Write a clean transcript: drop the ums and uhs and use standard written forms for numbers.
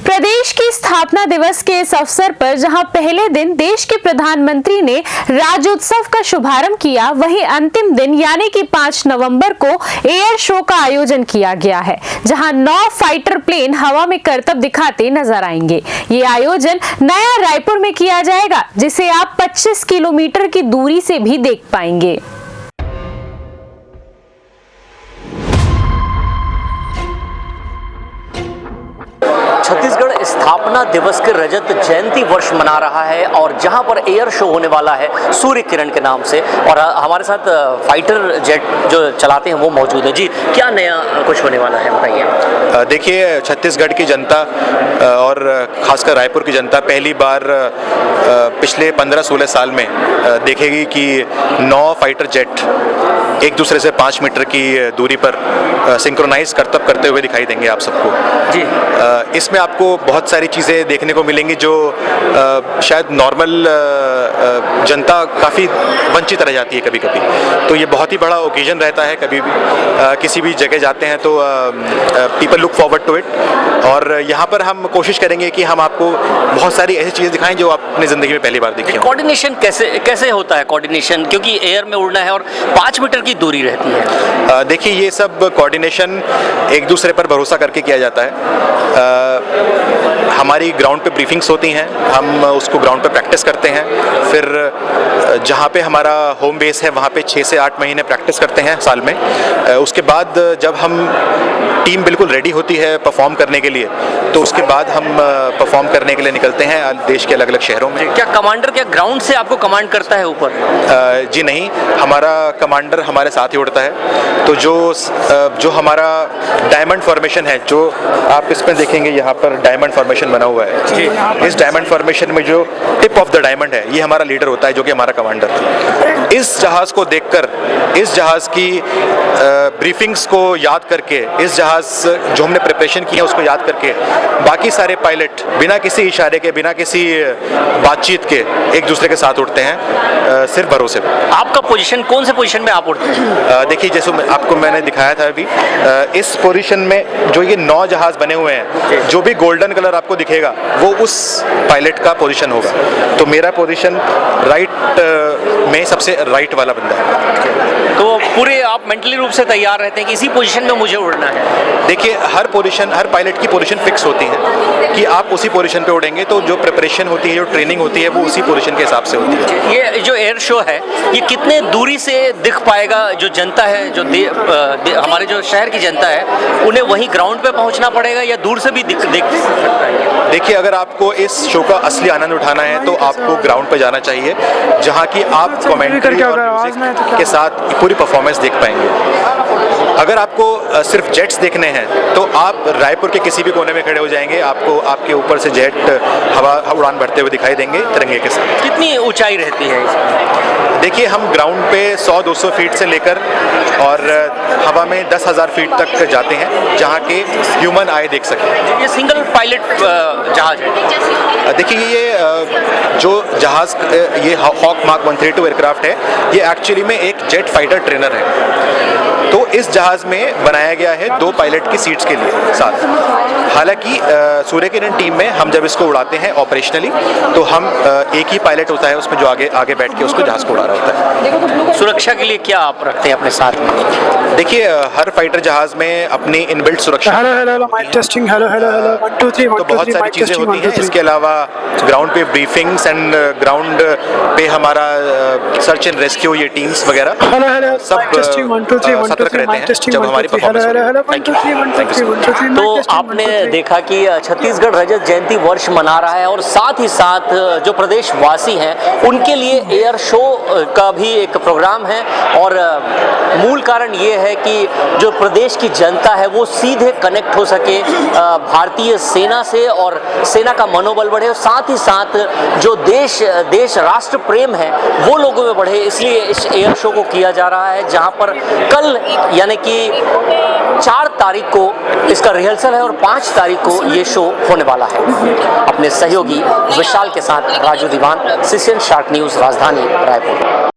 प्रदेश की स्थापना दिवस के इस अवसर पर जहां पहले दिन देश के प्रधानमंत्री ने राज्योत्सव का शुभारंभ किया, वहीं अंतिम दिन यानी कि 5 नवंबर को एयर शो का आयोजन किया गया है, जहां 9 फाइटर प्लेन हवा में करतब दिखाते नजर आएंगे। ये आयोजन नया रायपुर में किया जाएगा, जिसे आप 25 किलोमीटर की दूरी से भी देख पाएंगे। छत्तीसगढ़ स्थापना दिवस के रजत जयंती वर्ष मना रहा है और जहां पर एयर शो होने वाला है सूर्य किरण के नाम से, और हमारे साथ फाइटर जेट जो चलाते हैं वो मौजूद है। जी, क्या नया कुछ होने वाला है, बताइए। देखिए, छत्तीसगढ़ की जनता और खासकर रायपुर की जनता पहली बार पिछले 15-16 साल में देखेगी कि 9 फाइटर जेट एक दूसरे से 5 मीटर की दूरी पर सिंक्रोनाइज करतब करते हुए दिखाई देंगे आप सबको। जी, इसमें आपको बहुत सारी चीज़ें देखने को मिलेंगी जो शायद नॉर्मल जनता काफ़ी वंचित रह जाती है कभी कभी। तो ये बहुत ही बड़ा ओकेजन रहता है, कभी भी किसी भी जगह जाते हैं तो people look forward to it. और यहाँ पर हम कोशिश करेंगे कि हम आपको बहुत सारी ऐसी चीज़ें दिखाएं जो आप अपनी ज़िंदगी में पहली बार देखी हों। कोऑर्डिनेशन कैसे होता है कोऑर्डिनेशन, क्योंकि एयर में उड़ना है और 5 मीटर की दूरी रहती है। देखिए, ये सब कोऑर्डिनेशन एक दूसरे पर भरोसा करके किया जाता है। हमारी ग्राउंड पे ब्रीफिंग्स होती हैं, हम उसको ग्राउंड पे प्रैक्टिस करते हैं, फिर जहाँ पे हमारा होम बेस है वहाँ पे 6 से 8 महीने प्रैक्टिस करते हैं साल में। उसके बाद जब हम टीम बिल्कुल रेडी होती है परफॉर्म करने के लिए, तो उसके बाद हम परफॉर्म करने के लिए निकलते हैं देश के अलग अलग शहरों में। क्या कमांडर क्या ग्राउंड से आपको कमांड करता है ऊपर? जी नहीं, हमारा कमांडर हमारे साथ ही उड़ता है। तो जो हमारा डायमंड फॉर्मेशन है, जो आप इसमें देखेंगे यहाँ पर डायमंड फॉर्मेशन बना हुआ है, इस डायमंड फॉर्मेशन में जो टिप ऑफ द डायमंड है, ये हमारा लीडर होता है, जो कि हमारा कमांडर। इस जहाज को देखकर, इस जहाज की ब्रीफिंग्स को याद करके, इस जहाज जो हमने प्रिपरेशन की है उसको याद करके, बाकी सारे पायलट बिना किसी इशारे के, बिना किसी बातचीत के एक दूसरे के साथ उड़ते हैं, सिर्फ भरोसे पर। आपका पोजीशन कौन से पोजीशन में आप उड़ते हैं? देखिए, जैसे आपको मैंने दिखाया था अभी, इस पोजीशन में जो ये 9 जहाज बने हुए हैं, जो भी गोल्डन कलर आपको दिखेगा वो उस पायलट का पोजीशन होगा। तो मेरा पोजीशन राइट में सबसे राइट वाला बंदा है। तो पूरे आप मेंटली रूप से तैयार रहते हैं कि इसी पोजीशन में मुझे उड़ना है? देखिए, हर पायलट की पोजीशन फिक्स होती है कि आप उसी पोजीशन पे उड़ेंगे। तो जो प्रिपरेशन होती है, जो ट्रेनिंग होती है, वो उसी पोजीशन के हिसाब से होती है। ये जो एयर शो है, ये कितने दूरी से दिख पाएगा? जो जनता है, जो हमारे जो शहर की जनता है, उन्हें वहीं ग्राउंड पे पहुंचना पड़ेगा या दूर से भी देख सकता है? देखिए, अगर आपको इस शो का असली आनंद उठाना है तो आपको ग्राउंड पे जाना चाहिए, जहाँ की आप कमेंट्री और म्यूजिक के साथ पूरी परफॉर्मेंस देख पाएंगे। अगर आपको सिर्फ जेट्स देखने हैं तो आप रायपुर के किसी भी कोने में खड़े हो जाएंगे, आपको आपके ऊपर से जेट हवा उड़ान भरते हुए दिखाई देंगे तिरंगे के साथ। कितनी ऊंचाई रहती है इसमें? देखिए, हम ग्राउंड पे 100-200 फीट से लेकर और हवा में 10,000 फीट तक जाते हैं, जहाँ के ह्यूमन आई देख सकें। ये सिंगल पायलट जहाज है? देखिए, ये जो जहाज, ये हॉक मार्क 132 एयरक्राफ्ट है, ये एक्चुअली में एक जेट फाइटर ट्रेनर है। तो इस जहाज में बनाया गया है 2 पायलट की सीट्स के लिए साथ। हालांकि सूर्य किरण टीम में हम जब इसको उड़ाते हैं ऑपरेशनली, तो हम एक ही पायलट होता है उसमें, जो आगे बैठ के उसको जहाज को उड़ा रहा होता है। सुरक्षा के लिए क्या आप रखते हैं अपने साथ में? देखिए, हर फाइटर जहाज में अपनी इनबिल्ट सुरक्षा, तो बहुत सारी चीज़ें होती हैं। इसके अलावा ग्राउंड पे ब्रीफिंग्स एंड ग्राउंड पे हमारा सर्च एंड रेस्क्यू, ये टीम्स वगैरह सब सतर्क रहते हैं जब हमारी परफॉर्मेंस होती है। तो आपने देखा कि छत्तीसगढ़ रजत जयंती वर्ष मना रहा है और साथ ही साथ जो प्रदेशवासी हैं उनके लिए एयर शो का भी एक प्रोग्राम है। और मूल कारण ये है कि जो प्रदेश की जनता है वो सीधे कनेक्ट हो सके भारतीय सेना से और सेना का मनोबल बढ़े, और साथ ही साथ जो देश राष्ट्र प्रेम है वो लोगों में बढ़े। इसलिए इस एयर शो को किया जा रहा है, जहां पर कल यानी कि 4 तारीख को इसका रिहर्सल है और 5 तारीख को ये शो होने वाला है। अपने सहयोगी विशाल के साथ राजू दीवान, सीसीएन शार्क न्यूज़, राजधानी रायपुर।